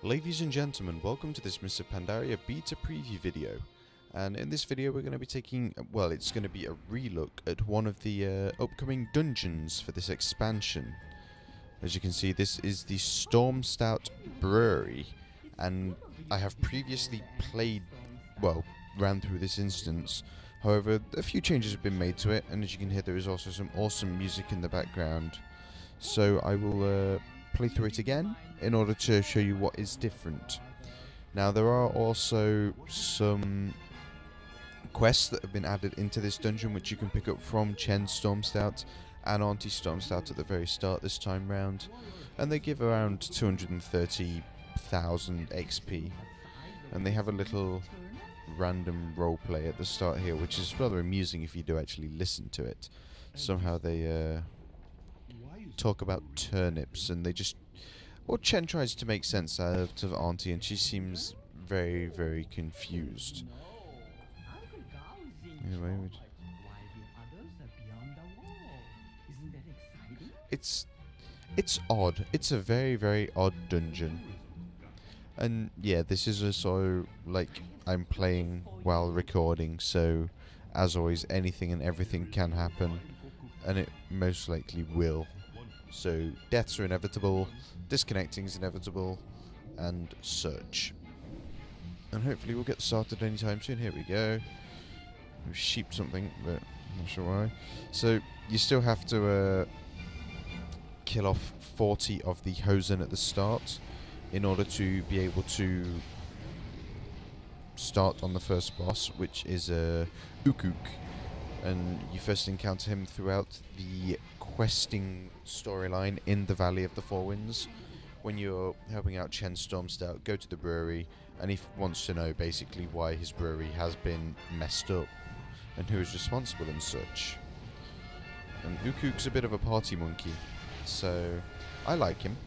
Ladies and gentlemen, welcome to this Mr. Pandaria beta preview video. And in this video we're going to be taking, well, it's going to be a relook at one of the upcoming dungeons for this expansion. As you can see, this is the Stormstout Brewery, and I have previously ran through this instance. However, a few changes have been made to it, and as you can hear, there is also some awesome music in the background. So I will play through it again in order to show you what is different. Now, there are also some quests that have been added into this dungeon which you can pick up from Chen Stormstout and Auntie Stormstout at the very start this time round, and they give around 230,000 XP, and they have a little random roleplay at the start here which is rather amusing if you do actually listen to it. Somehow they talk about turnips, and they just... Well, Chen tries to make sense out of Auntie, and she seems very, very confused. Anyway, it's odd. It's a very, very odd dungeon. And yeah, this is also like I'm playing while recording, so as always, anything and everything can happen, and it most likely will. So deaths are inevitable, disconnecting is inevitable, and such. And hopefully we'll get started anytime soon. Here we go. We've sheeped something, but I'm not sure why. So you still have to kill off 40 of the Hosen at the start in order to be able to start on the first boss, which is Ukuk. And you first encounter him throughout the questing storyline in the Valley of the Four Winds. When you're helping out Chen Stormstout, go to the brewery, and he wants to know basically why his brewery has been messed up and who is responsible and such. And Ukuk's a bit of a party monkey, so I like him.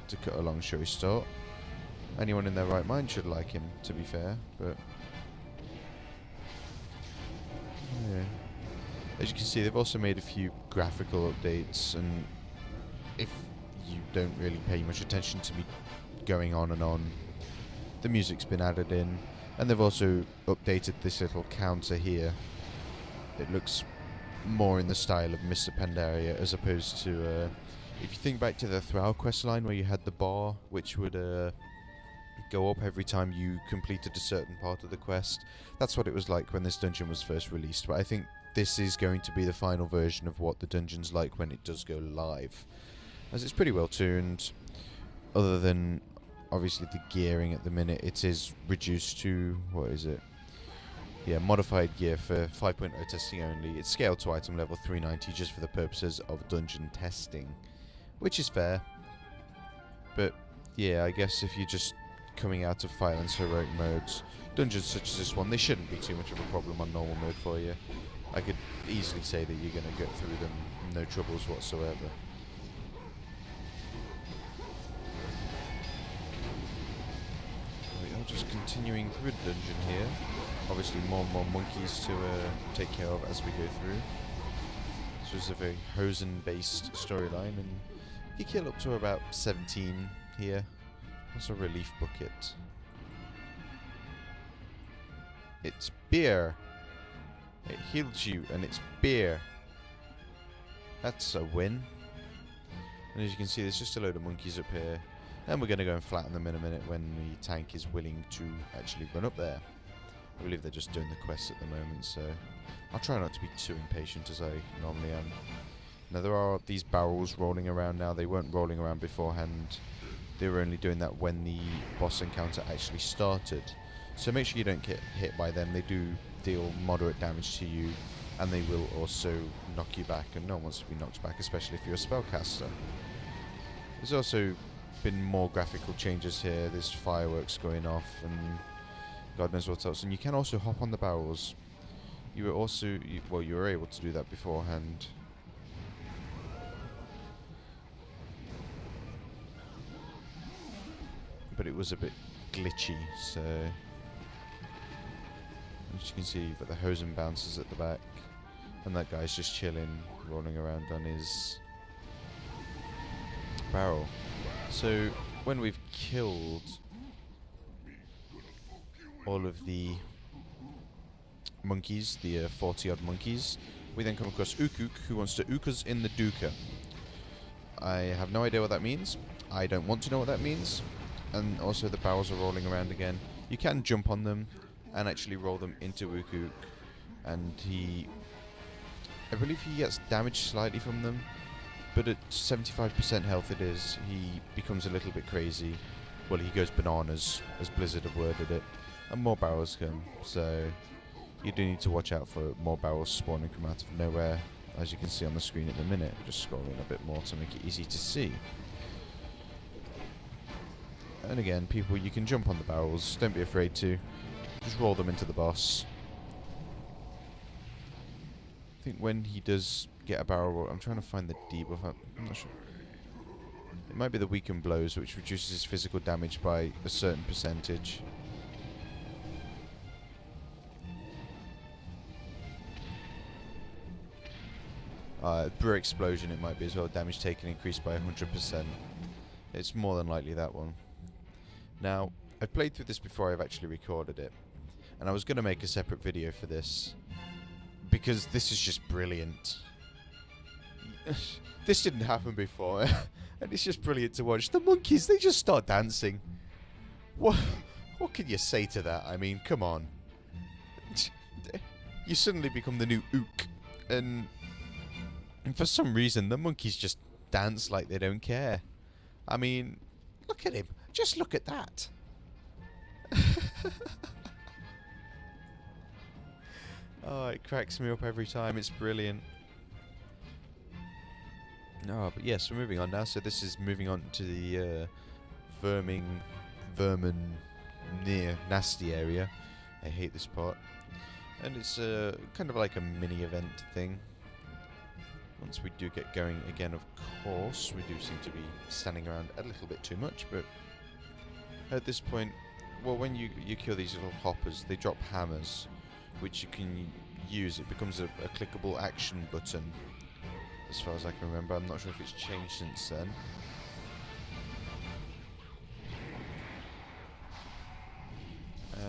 To cut a long story short, anyone in their right mind should like him, to be fair, but yeah. As you can see, they've also made a few graphical updates, and if you don't really pay much attention to me going on and on, the music's been added in, and they've also updated this little counter here. It looks more in the style of Mr. Pandaria, as opposed to, if you think back to the Thrall quest line where you had the bar, which would go up every time you completed a certain part of the quest. That's what it was like when this dungeon was first released, but I think this is going to be the final version of what the dungeon's like when it does go live, as it's pretty well tuned. Other than obviously the gearing at the minute, it is reduced to, what is it? Yeah, modified gear for 5.0 testing only. It's scaled to item level 390 just for the purposes of dungeon testing, which is fair. But yeah, I guess if you're just coming out of Violence heroic modes, dungeons such as this one, they shouldn't be too much of a problem on normal mode for you. I could easily say that you're going to get through them, no troubles whatsoever. We are just continuing through the dungeon here. Obviously more and more monkeys to take care of as we go through. This was a very Hosen-based storyline, and you kill up to about 17 here. That's a relief bucket. It's beer. It heals you, and it's beer. That's a win. And as you can see, there's just a load of monkeys up here, and we're going to go and flatten them in a minute when the tank is willing to actually run up there. I believe they're just doing the quests at the moment, so I'll try not to be too impatient as I normally am. Now, there are these barrels rolling around now. They weren't rolling around beforehand. They were only doing that when the boss encounter actually started. So make sure you don't get hit by them. They do deal moderate damage to you, and they will also knock you back, and no one wants to be knocked back, especially if you're a spellcaster. There's also been more graphical changes here. There's fireworks going off, and God knows what else. And you can also hop on the barrels. You were also... you were able to do that beforehand. But it was a bit glitchy, so... As you can see, you've got the Hosen bouncers at the back, and that guy's just chilling, rolling around on his barrel. So when we've killed all of the monkeys, the 40 odd monkeys, we then come across Ukuk, who wants to ook us in the Duka. I have no idea what that means. I don't want to know what that means. And also the barrels are rolling around again. You can jump on them and actually roll them into Ukuk, and I believe he gets damaged slightly from them, but at 75% health it is, he becomes a little bit crazy. Well, he goes bananas, as Blizzard have worded it, and more barrels come, so you do need to watch out for more barrels spawning from out of nowhere, as you can see on the screen at the minute. Just scrolling a bit more to make it easy to see. And again, people, you can jump on the barrels, don't be afraid to. Just roll them into the boss. I think when he does get a barrel roll, I'm trying to find the debuff. I'm not sure. It might be the weaken blows, which reduces his physical damage by a certain percentage. Brew explosion, it might be as well. Damage taken increased by 100%. It's more than likely that one. Now, I've played through this before I've actually recorded it, and I was going to make a separate video for this, because this is just brilliant. This didn't happen before, and it's just brilliant to watch. The monkeys, they just start dancing. What can you say to that? I mean, come on. You suddenly become the new Ook, and for some reason, the monkeys just dance like they don't care. I mean, look at him. Just look at that. Oh, it cracks me up every time. It's brilliant. Oh, but yes, we're moving on now. So this is moving on to the vermin near nasty area. I hate this part. And it's kind of like a mini event thing. Once we do get going again, of course, we do seem to be standing around a little bit too much, but at this point, well, when you kill these little hoppers, they drop hammers, which you can use. It becomes a clickable action button, as far as I can remember. I'm not sure if it's changed since then.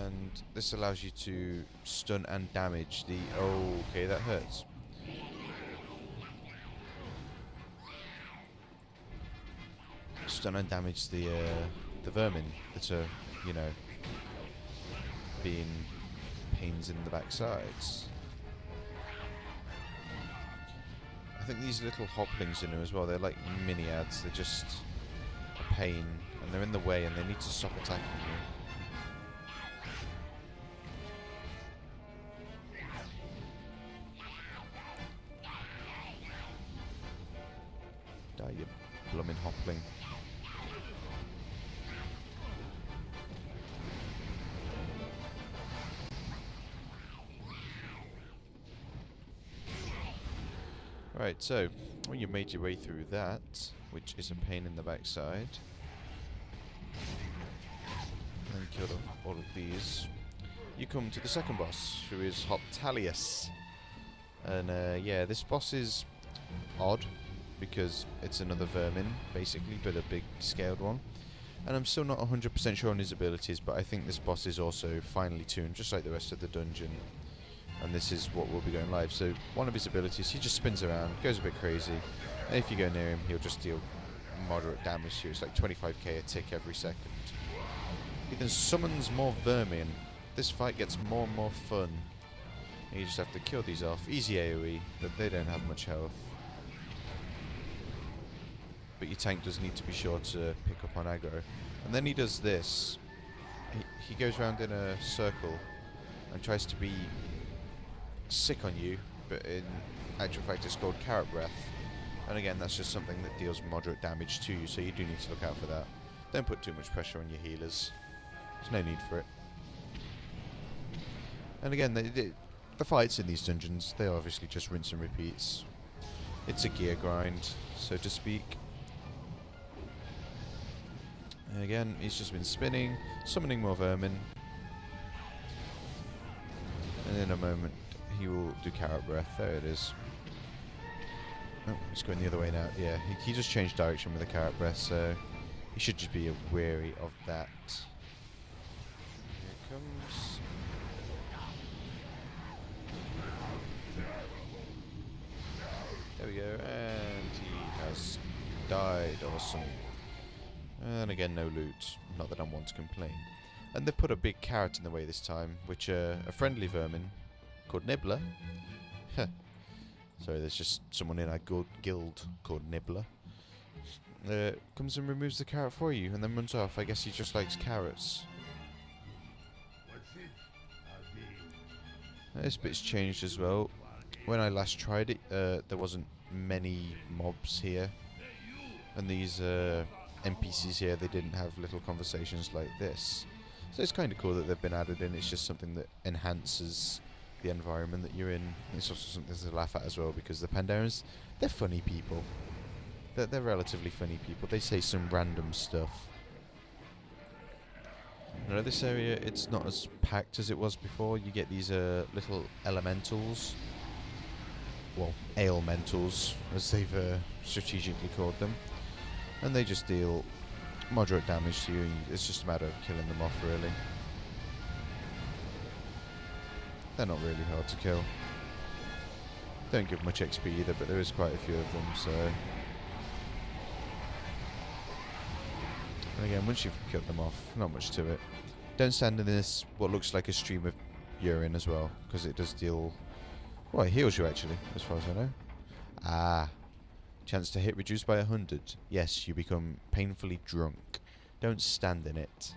And this allows you to stun and damage the... Oh, okay, that hurts. Stun and damage the vermin that are, you know, being pains in the backsides. I think these little hoplings in here as well, they're like mini ads. They're just a pain, and they're in the way, and they need to stop attacking you. Die, you bloomin' hopling. Right, so when you made your way through that, which is a pain in the backside, and killed off all of these, you come to the second boss, who is Hoptalius. And yeah, this boss is odd, because it's another vermin, basically, but a big scaled one. And I'm still not 100% sure on his abilities, but I think this boss is also finely tuned, just like the rest of the dungeon. And this is what will be going live. So one of his abilities, he just spins around, goes a bit crazy, and if you go near him, he'll just deal moderate damage to you. It's like 25k a tick every second. He then summons more vermin. This fight gets more and more fun. And you just have to kill these off. Easy AoE, but they don't have much health. But your tank does need to be sure to pick up on aggro. And then he does this. He goes around in a circle and tries to be sick on you, but in actual fact it's called carrot breath. And again, that's just something that deals moderate damage to you, so you do need to look out for that. Don't put too much pressure on your healers. There's no need for it. And again, the fights in these dungeons, they are obviously just rinse and repeats. It's a gear grind, so to speak. And again, he's just been spinning, summoning more vermin. And in a moment, he will do carrot breath. There it is. Oh, it's going the other way now. Yeah, he just changed direction with the carrot breath, so You should just be wary of that. Here it comes. There we go, and he has died. Awesome. And again, no loot. Not that I'm one to complain. And they put a big carrot in the way this time, which a friendly vermin called Nibbler. Sorry, there's just someone in our guild called Nibbler. Comes and removes the carrot for you and then runs off. I guess he just likes carrots. This bit's changed as well. When I last tried it, there wasn't many mobs here. And these NPCs here, they didn't have little conversations like this. So it's kind of cool that they've been added in. It's just something that enhances the environment that you're in. It's also something to laugh at as well, because the Pandarans, they're funny people. They're relatively funny people. They say some random stuff. Now this area, it's not as packed as it was before. You get these little elementals. Well, ailmentals, as they've strategically called them. And they just deal moderate damage to you. It's just a matter of killing them off, really. They're not really hard to kill. Don't give much XP either, but there is quite a few of them, so... And again, once you've killed them off, not much to it. Don't stand in this, what looks like a stream of urine as well, because it does deal... Well, it heals you actually, as far as I know. Ah. Chance to hit reduced by 100. Yes, you become painfully drunk. Don't stand in it.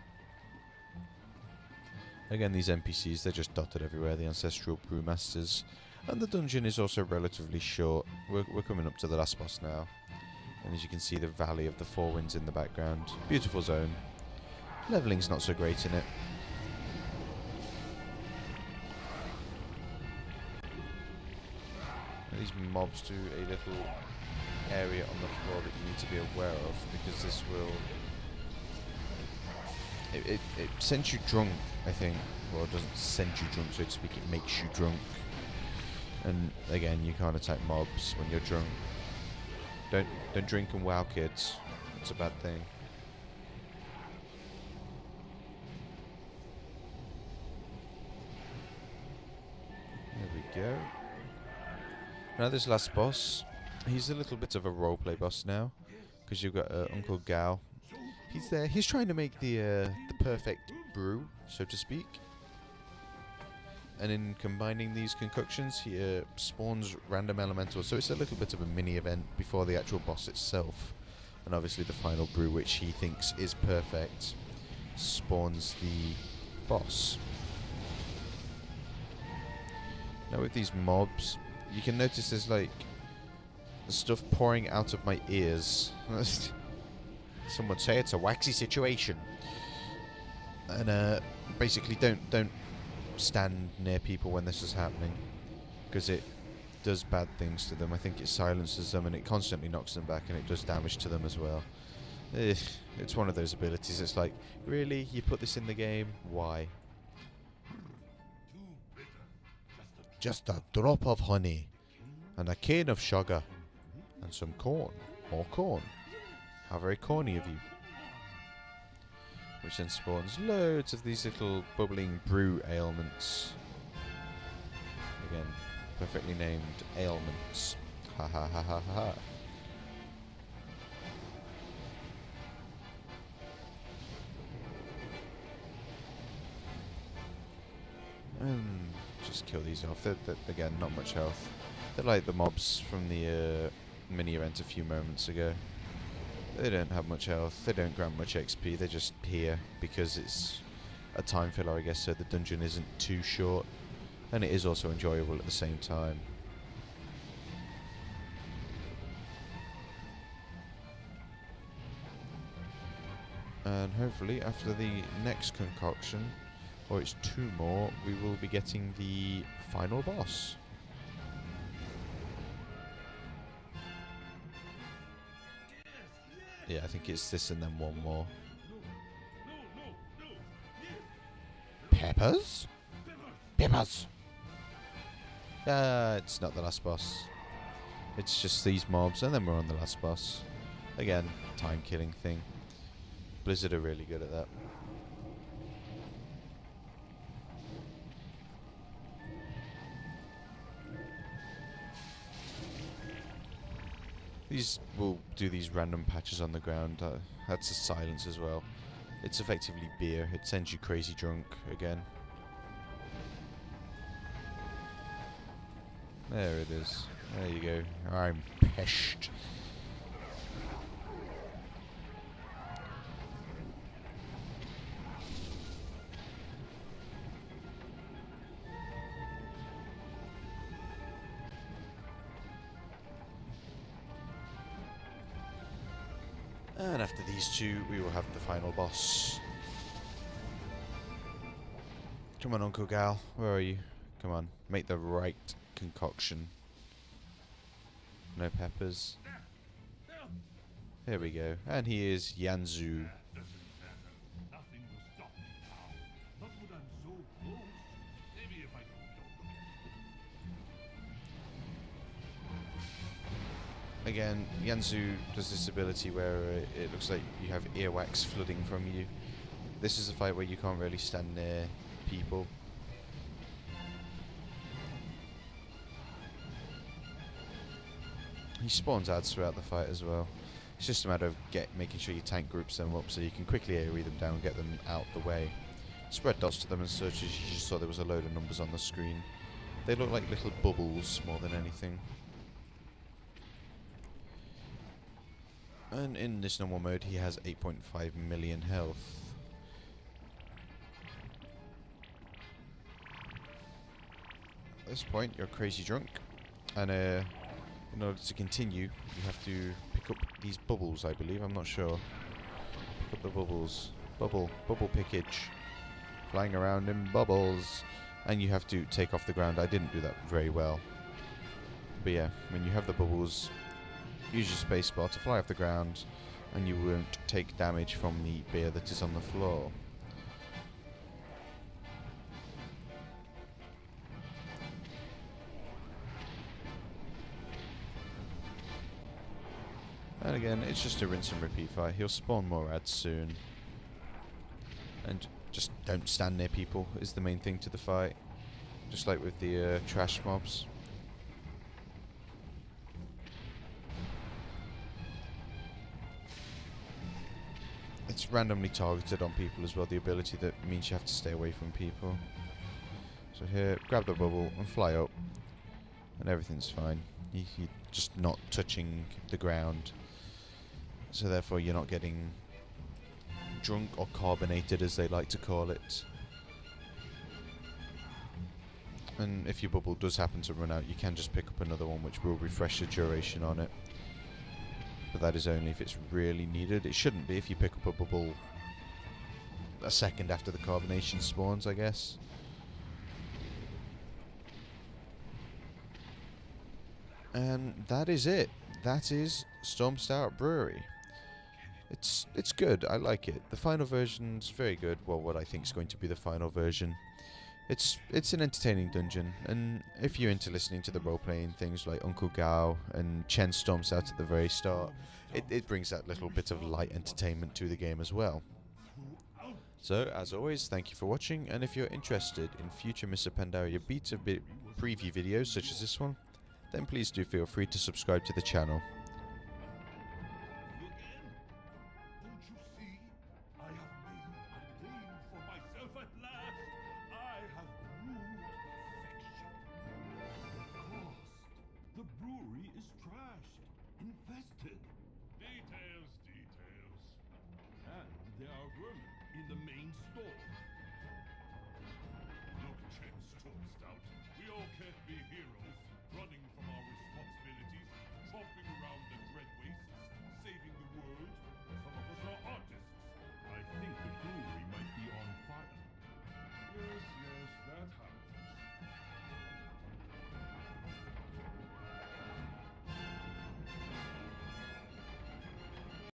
Again, these NPCs, they're just dotted everywhere, the ancestral brewmasters. And the dungeon is also relatively short. We're coming up to the last boss now. And as you can see, the Valley of the Four Winds in the background. Beautiful zone. Leveling's not so great in it. And these mobs do a little area on the floor that you need to be aware of, because this will... It sends you drunk, I think. Well, it doesn't send you drunk, so to speak, it makes you drunk. And again, you can't attack mobs when you're drunk. Don't drink and wow, kids. It's a bad thing. There we go. Now this last boss, he's a little bit of a roleplay boss now, because you've got Uncle Gao. He's there. He's trying to make the perfect brew, so to speak. And in combining these concoctions, he spawns random elementals. So it's a little bit of a mini event before the actual boss itself. And obviously the final brew, which he thinks is perfect, spawns the boss. Now with these mobs, you can notice there's like stuff pouring out of my ears. Some would say it's a waxy situation. And basically don't stand near people when this is happening, because it does bad things to them. I think it silences them and it constantly knocks them back, and it does damage to them as well. It's one of those abilities. It's like, really? You put this in the game? Why? Just a drop of honey and a cane of sugar and some corn. More corn. How very corny of you. Which then spawns loads of these little bubbling brew ailments. Again, perfectly named ailments. Ha ha ha ha ha. Just kill these off. They're, again, not much health. They're like the mobs from the mini event a few moments ago. They don't have much health, they don't grant much XP, they're just here because it's a time filler, I guess, so the dungeon isn't too short. And it is also enjoyable at the same time. And hopefully after the next concoction, or it's 2 more, we will be getting the final boss. Yeah, I think it's this and then 1 more. Peppers? Peppers! It's not the last boss. It's just these mobs, and then we're on the last boss. Again, time-killing thing. Blizzard are really good at that. These will do these random patches on the ground. That's a silence as well. It's effectively beer. It sends you crazy drunk again. There it is. There you go. I'm pissed. And after these two, we will have the final boss. Come on, Uncle Gal. Where are you? Come on. Make the right concoction. No peppers. Here we go. And he is Yanzu. Again, Yanzu does this ability where it looks like you have earwax flooding from you. This is a fight where you can't really stand near people. He spawns ads throughout the fight as well. It's just a matter of making sure your tank groups them up so you can quickly AoE them down and get them out the way. Spread dots to them and such, as you just saw there was a load of numbers on the screen. They look like little bubbles more than anything. And in this normal mode he has 8.5 million health. At this point you're crazy drunk, and in order to continue you have to pick up these bubbles, I believe, I'm not sure. Pick up the bubbles. Bubble pickage. Flying around in bubbles. And you have to take off the ground. I didn't do that very well. But yeah, when you have the bubbles, use your spacebar to fly off the ground, and you won't take damage from the beer that is on the floor. And again, it's just a rinse and repeat fight. He'll spawn more ads soon. And just don't stand near people is the main thing to the fight. Just like with the trash mobs. It's randomly targeted on people as well, the ability that means you have to stay away from people. So here, grab the bubble and fly up, and everything's fine. You're just not touching the ground. So therefore you're not getting drunk or carbonated, as they like to call it. And if your bubble does happen to run out, you can just pick up another one, which will refresh the duration on it. But that is only if it's really needed. It shouldn't be if you pick up a bubble a second after the carbonation spawns, I guess. And that is it. That is Stormstout Brewery. It's good. I like it. The final version's very good. Well, what I think is going to be the final version. It's an entertaining dungeon, and if you're into listening to the role-playing things like Uncle Gao and Chen Stormstout at the very start, it brings that little bit of light entertainment to the game as well. So, as always, thank you for watching, and if you're interested in future Mr. Pandaria Beta preview videos such as this one, then please do feel free to subscribe to the channel. The brewery is trashed, infested. Details. And there are vermin in the main store. Look, Chen Stormstout.